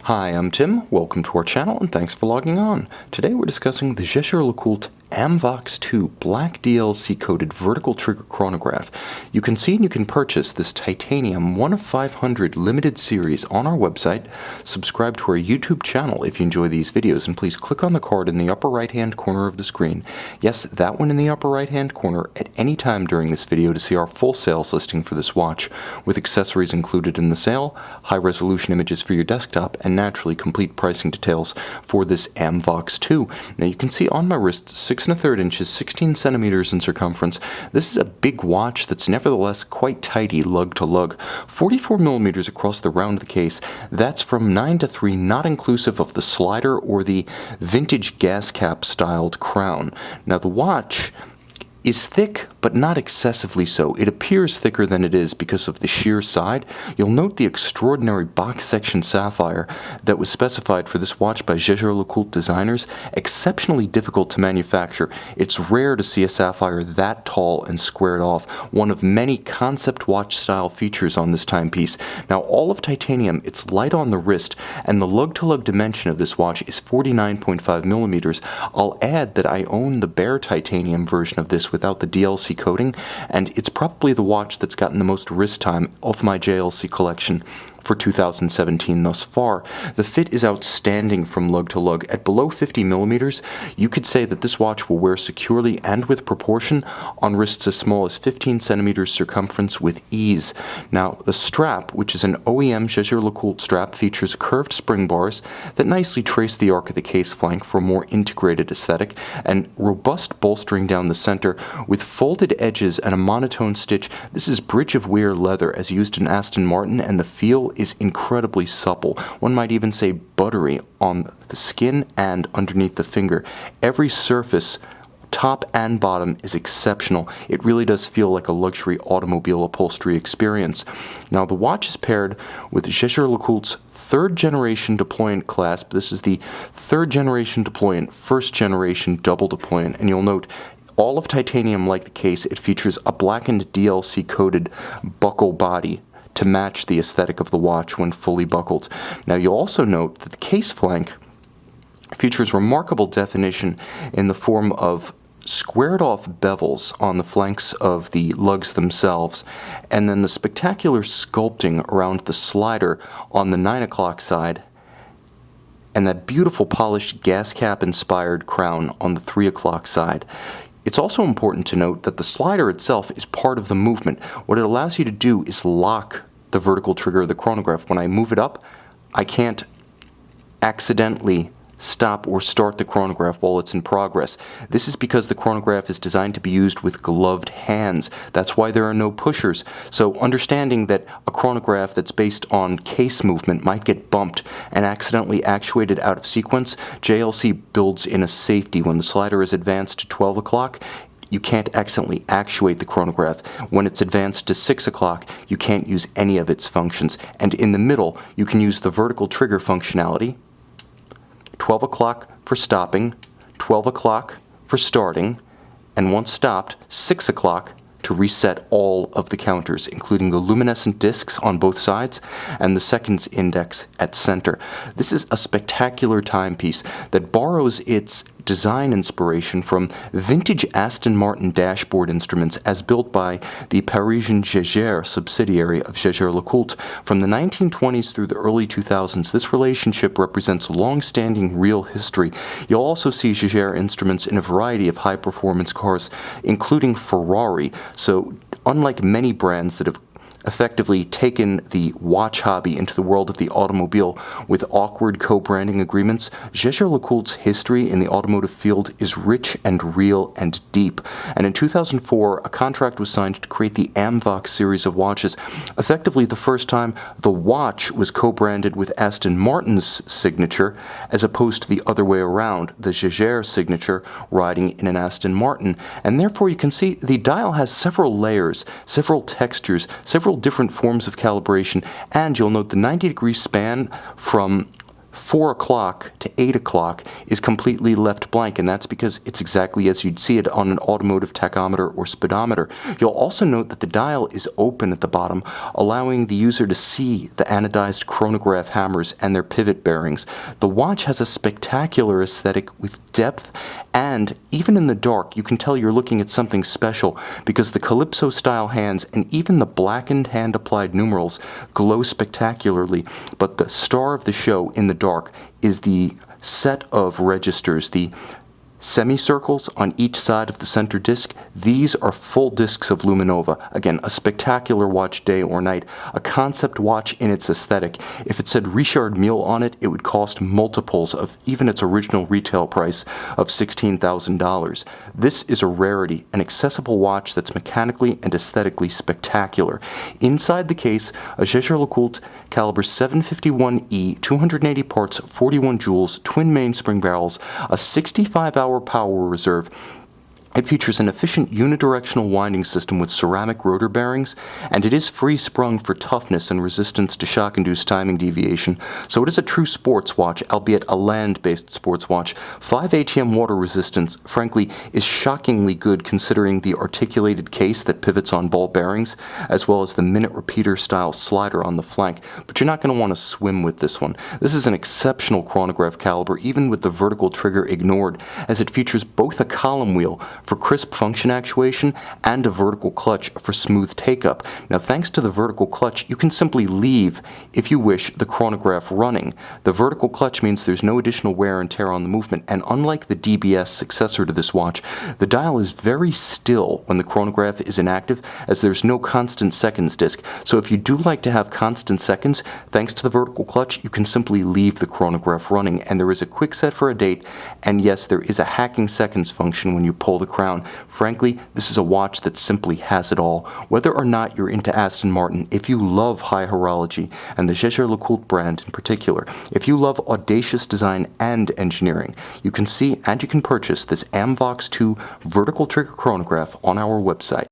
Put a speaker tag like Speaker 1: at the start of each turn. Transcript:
Speaker 1: Hi, I'm Tim. Welcome to our channel and thanks for logging on. Today we're discussing the Jaeger-LeCoultre Amvox 2 black DLC coated vertical trigger chronograph. You can see and you can purchase this titanium 1 of 500 limited series on our website. Subscribe to our YouTube channel if you enjoy these videos, and please click on the card in the upper right hand corner of the screen. Yes, that one in the upper right hand corner at any time during this video to see our full sales listing for this watch, with accessories included in the sale, high resolution images for your desktop, and naturally complete pricing details for this Amvox 2. Now you can see on my wrist 6 1/3 inches, 16 centimeters in circumference. This is a big watch that's nevertheless quite tidy lug to lug. 44 millimeters across the round of the case. That's from 9 to 3, not inclusive of the slider or the vintage gas cap styled crown. Now the watch is thick, but not excessively so. It appears thicker than it is because of the sheer side. You'll note the extraordinary box section sapphire that was specified for this watch by Jaeger-LeCoultre designers. Exceptionally difficult to manufacture. It's rare to see a sapphire that tall and squared off. One of many concept watch style features on this timepiece. Now all of titanium, it's light on the wrist, and the lug-to-lug dimension of this watch is 49.5 millimeters. I'll add that I own the bare titanium version of this without the DLC coating, and it's probably the watch that's gotten the most wrist time of my JLC collection for 2017 thus far. The fit is outstanding from lug to lug. At below 50 millimeters, you could say that this watch will wear securely and with proportion on wrists as small as 15 centimeters circumference with ease. Now, the strap, which is an OEM Jaeger-LeCoultre strap, features curved spring bars that nicely trace the arc of the case flank for a more integrated aesthetic, and robust bolstering down the center with folded edges and a monotone stitch. This is bridge of wear leather as used in Aston Martin, and the feel is incredibly supple. One might even say buttery on the skin and underneath the finger. Every surface, top and bottom, is exceptional. It really does feel like a luxury automobile upholstery experience. Now the watch is paired with Jaeger-LeCoultre's 3rd generation deployant clasp. This is the 3rd generation deployant, 1st generation double deployant, and you'll note all of titanium like the case, it features a blackened DLC coated buckle body to match the aesthetic of the watch when fully buckled. Now you'll also note that the case flank features remarkable definition in the form of squared off bevels on the flanks of the lugs themselves, and then the spectacular sculpting around the slider on the 9 o'clock side, and that beautiful polished gas cap inspired crown on the 3 o'clock side. It's also important to note that the slider itself is part of the movement. What it allows you to do is lock the vertical trigger of the chronograph. When I move it up, I can't accidentally stop or start the chronograph while it's in progress. This is because the chronograph is designed to be used with gloved hands. That's why there are no pushers. So understanding that a chronograph that's based on case movement might get bumped and accidentally actuated out of sequence, JLC builds in a safety. When the slider is advanced to 12 o'clock, you can't accidentally actuate the chronograph. When it's advanced to 6 o'clock, you can't use any of its functions. And in the middle, you can use the vertical trigger functionality, 12 o'clock for stopping, 12 o'clock for starting, and once stopped, 6 o'clock to reset all of the counters, including the luminescent discs on both sides and the seconds index at center. This is a spectacular timepiece that borrows its design inspiration from vintage Aston Martin dashboard instruments as built by the Parisian Jaeger subsidiary of Jaeger-LeCoultre. From the 1920s through the early 2000s, this relationship represents long-standing real history. You'll also see Jaeger instruments in a variety of high-performance cars, including Ferrari. So unlike many brands that have effectively taken the watch hobby into the world of the automobile with awkward co-branding agreements, Jaeger-LeCoultre's history in the automotive field is rich and real and deep. And in 2004, a contract was signed to create the Amvox series of watches. Effectively the first time the watch was co-branded with Aston Martin's signature, as opposed to the other way around, the Jaeger signature riding in an Aston Martin. And therefore you can see the dial has several layers, several textures, several different forms of calibration, and you'll note the 90-degree span from 4 o'clock to 8 o'clock is completely left blank, and that's because it's exactly as you'd see it on an automotive tachometer or speedometer. You'll also note that the dial is open at the bottom, allowing the user to see the anodized chronograph hammers and their pivot bearings. The watch has a spectacular aesthetic with depth, and even in the dark you can tell you're looking at something special because the Calypso style hands and even the blackened hand applied numerals glow spectacularly. But the star of the show in the dark is the set of registers, the semicircles on each side of the center disc. These are full discs of Luminova. Again, a spectacular watch day or night, a concept watch in its aesthetic. If it said Richard Mille on it, it would cost multiples of even its original retail price of $16,000. This is a rarity, an accessible watch that's mechanically and aesthetically spectacular. Inside the case, a Jaeger-LeCoultre caliber 751E, 280 parts, 41 joules, twin mainspring barrels, a 65-hour power reserve. It features an efficient unidirectional winding system with ceramic rotor bearings, and it is free-sprung for toughness and resistance to shock-induced timing deviation, so it is a true sports watch, albeit a land-based sports watch. 5 ATM water resistance, frankly, is shockingly good considering the articulated case that pivots on ball bearings, as well as the minute repeater-style slider on the flank, but you're not going to want to swim with this one. This is an exceptional chronograph caliber, even with the vertical trigger ignored, as it features both a column wheel for crisp function actuation and a vertical clutch for smooth take-up. Now, thanks to the vertical clutch, you can simply leave, if you wish, the chronograph running. The vertical clutch means there's no additional wear and tear on the movement, and unlike the DBS successor to this watch, the dial is very still when the chronograph is inactive, as there's no constant seconds disc. So if you do like to have constant seconds, thanks to the vertical clutch, you can simply leave the chronograph running, and there is a quick set for a date, and yes, there is a hacking seconds function when you pull the crown. Frankly, this is a watch that simply has it all. Whether or not you're into Aston Martin, if you love high horology, and the Jaeger-LeCoultre brand in particular, if you love audacious design and engineering, you can see and you can purchase this Amvox 2 vertical trigger chronograph on our website.